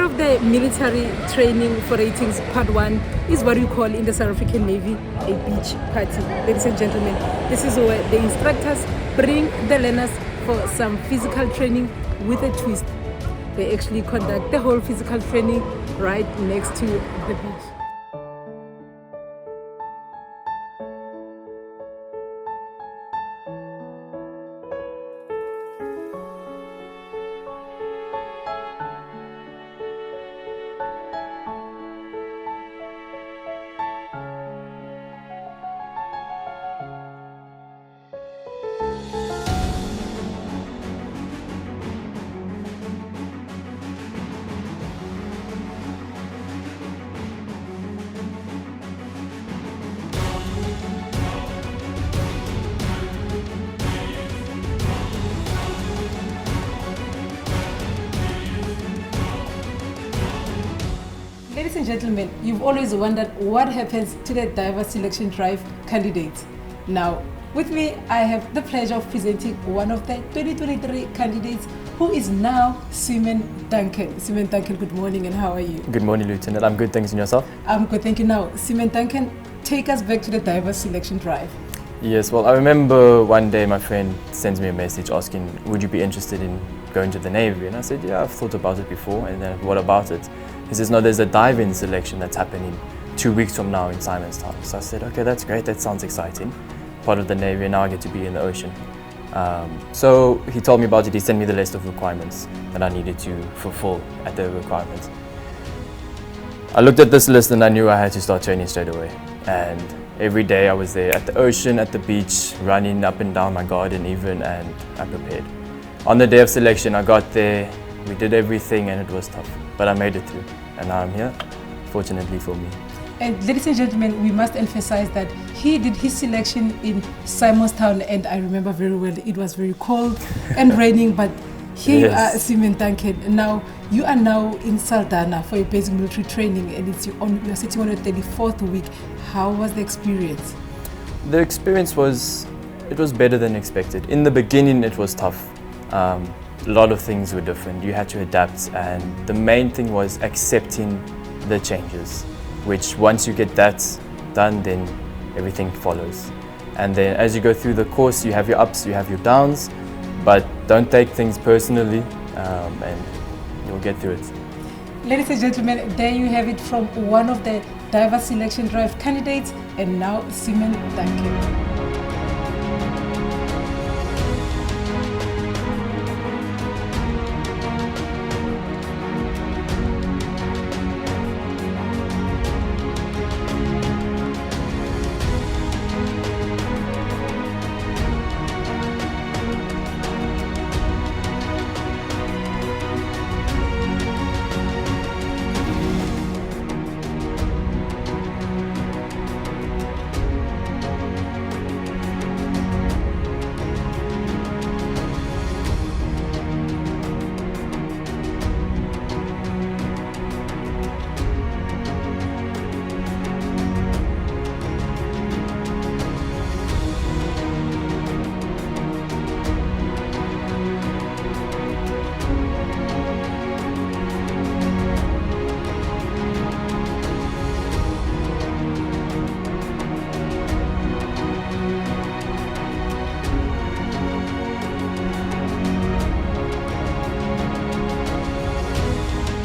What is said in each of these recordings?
of the military training for ratings part 1 is what we call in the South African Navy a beach party. Ladies and gentlemen, this is where the instructors bring the learners for some physical training with a twist. They actually conduct the whole physical training right next to the beach. Ladies and gentlemen, you've always wondered what happens to the diver selection drive candidates. Now, with me, I have the pleasure of presenting one of the 2023 candidates who is now Seaman Duncan. Seaman Duncan, good morning and how are you? Good morning, Lieutenant. I'm good, thanks. And yourself? I'm good, thank you. Now, Seaman Duncan, take us back to the diver selection drive. Yes, well, I remember one day my friend sends me a message asking, would you be interested in going to the Navy? And I said, yeah, I've thought about it before. And then, what about it? He says, no, there's a dive-in selection that's happening 2 weeks from now in Simonstown. So I said, okay, that's great, that sounds exciting. Part of the Navy, and now I get to be in the ocean. So he told me about it, he sent me the list of requirements that I needed to fulfill at the requirements. I looked at this list and I knew I had to start training straight away. And every day I was there at the ocean, at the beach, running up and down my garden even, and I prepared. On the day of selection, I got there, we did everything and it was tough. But I made it through, and now I'm here, fortunately for me. And ladies and gentlemen, we must emphasize that he did his selection in Simonstown, and I remember very well, it was very cold and raining, but here Yes. you are, Seaman Duncan. Now, you are now in SALDANHA for a basic military training, and you're sitting on your 34th week. How was the experience? The experience was better than expected. In the beginning, it was tough. A lot of things were different. You had to adapt, and the main thing was accepting the changes, which once you get that done, then everything follows. And then as you go through the course, you have your ups, you have your downs, but don't take things personally, and you'll get through it. Ladies and gentlemen, there you have it from one of the diver selection drive candidates, and now Seaman Duncan.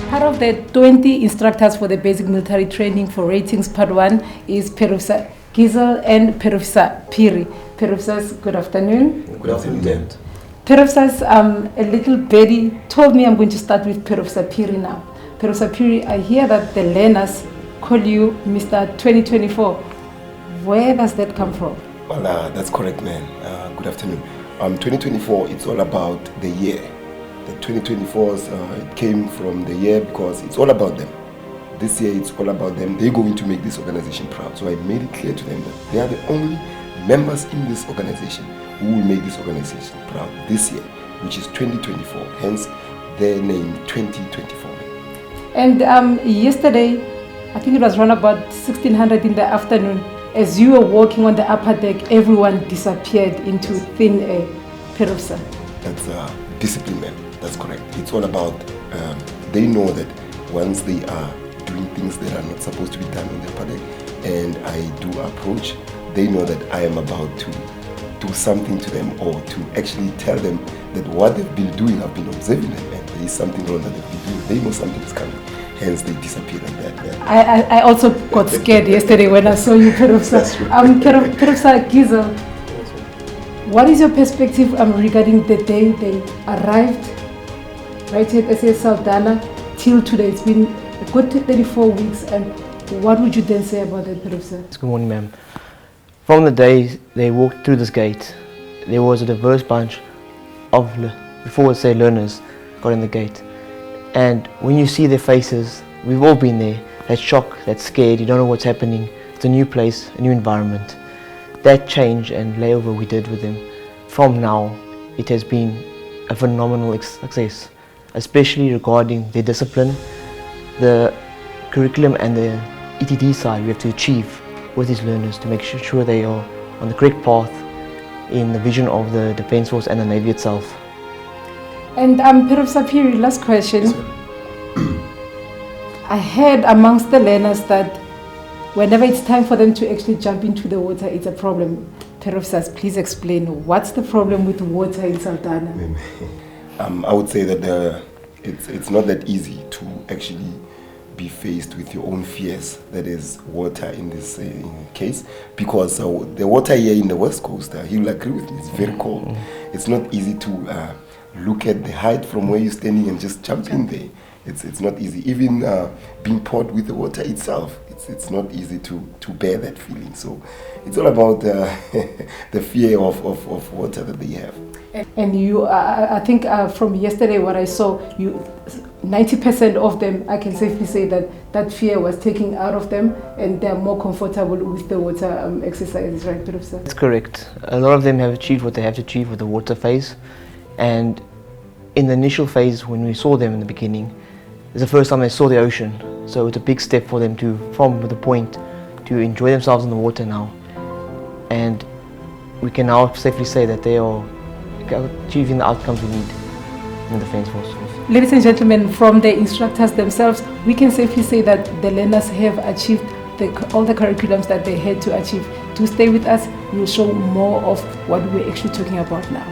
Part of the 20 instructors for the basic military training for ratings part 1 is Professor Gizel and Professor Peri. Professors, good afternoon. Good afternoon. Professors, a little birdie told me I'm going to start with Professor Peri now. Professor Peri, I hear that the learners call you Mr. 2024. Where does that come from? Well, that's correct, man. Good afternoon. 2024, it's all about the year. The 2024s, it came from the year because it's all about them. This year, it's all about them. They're going to make this organization proud. So I made it clear to them that they are the only members in this organization who will make this organization proud this year, which is 2024. Hence, their name 2024. And yesterday, I think it was around about 1600 in the afternoon, as you were walking on the upper deck, everyone disappeared into thin air. Professor. That's discipline, man. That's correct. It's all about, they know that once they are doing things that are not supposed to be done on their paddock, and I do approach, they know that I am about to do something to them, or to actually tell them that what they've been doing, I've been observing them, and there is something wrong that they've been doing. They know something is coming, hence they disappear like that. Yeah. I also got scared yesterday when I saw you, Perofsa. Perofsa Gizel, what is your perspective regarding the day they arrived right here at SAS SALDANHA till today? It's been a good 34 weeks, and what would you then say about that, Perofsa? Good morning, ma'am. From the day they walked through this gate, there was a diverse bunch of, before we'd say learners, got in the gate. And when you see their faces, we've all been there, that shock, that scared, you don't know what's happening. It's a new place, a new environment. That change and layover we did with them, from now, it has been a phenomenal success, especially regarding their discipline, the curriculum and the ETD side we have to achieve with these learners to make sure they are on the correct path in the vision of the Defence Force and the Navy itself. And Perofsa Peri, last question. I heard amongst the learners that whenever it's time for them to actually jump into the water, it's a problem. Perofsa, please explain, what's the problem with water in SALDANHA? I would say that it's not that easy to actually be faced with your own fears, that is water in this case, because the water here in the West Coast, he will agree with me, it's very cold. It's not easy to look at the height from where you're standing and just jump in there. It's not easy. Even being poured with the water itself, it's not easy to bear that feeling. So it's all about the fear of water that they have. And you, I think from yesterday what I saw, you 90% of them, I can safely say that fear was taken out of them, and they're more comfortable with the water exercises, right, Perofsa? That's correct. A lot of them have achieved what they have to achieve with the water phase, and in the initial phase when we saw them in the beginning, it's the first time they saw the ocean, so it's a big step for them from the point to enjoy themselves in the water now, and we can now safely say that they are achieving the outcomes we need in the Defence Force. Ladies and gentlemen, from the instructors themselves, we can safely say that the learners have achieved all the curriculums that they had to achieve. To stay with us, we'll show more of what we're actually talking about now.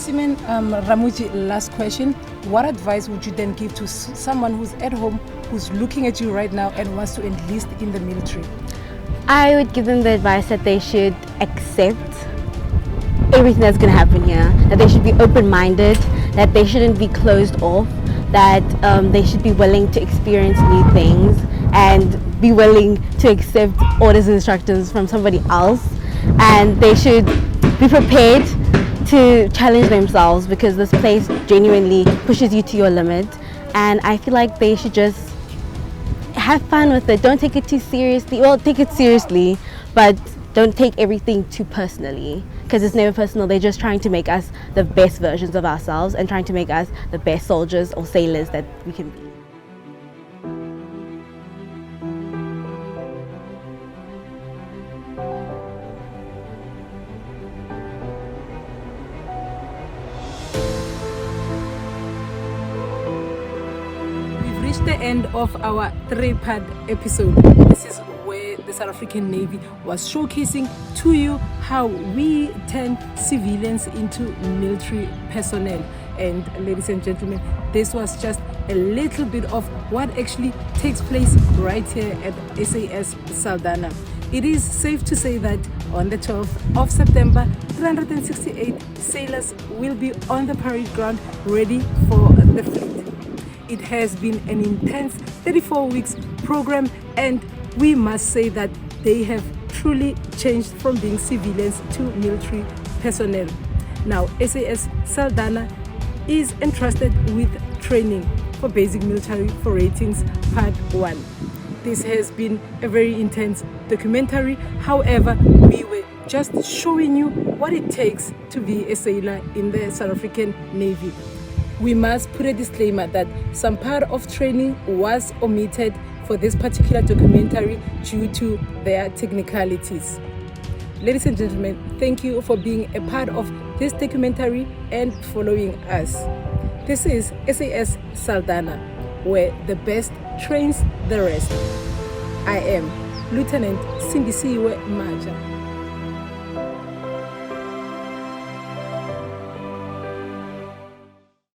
Simen Ramuji, last question. What advice would you then give to someone who's at home, who's looking at you right now and wants to enlist in the military? I would give them the advice that they should accept everything that's going to happen here, that they should be open-minded, that they shouldn't be closed off, that they should be willing to experience new things and be willing to accept orders and instructions from somebody else, and they should be prepared to challenge themselves, because this place genuinely pushes you to your limit, and I feel like they should just have fun with it. Don't take it too seriously. Well, take it seriously, but don't take everything too personally, because it's never personal. They're just trying to make us the best versions of ourselves and trying to make us the best soldiers or sailors that we can be. The end of our 3-part episode. This is where the South African Navy was showcasing to you how we turn civilians into military personnel. And ladies and gentlemen, this was just a little bit of what actually takes place right here at SAS SALDANHA. It is safe to say that on the 12th of September, 368 sailors will be on the parade ground ready for the fleet. It has been an intense 34 weeks program, and we must say that they have truly changed from being civilians to military personnel. Now, SAS SALDANHA is entrusted with training for basic military for ratings part 1. This has been a very intense documentary. However, we were just showing you what it takes to be a sailor in the South African Navy. We must put a disclaimer that some part of training was omitted for this particular documentary due to their technicalities. Ladies and gentlemen, thank you for being a part of this documentary and following us. This is SAS SALDANHA, where the best trains the rest. I am Lieutenant Sindisiwe Maja.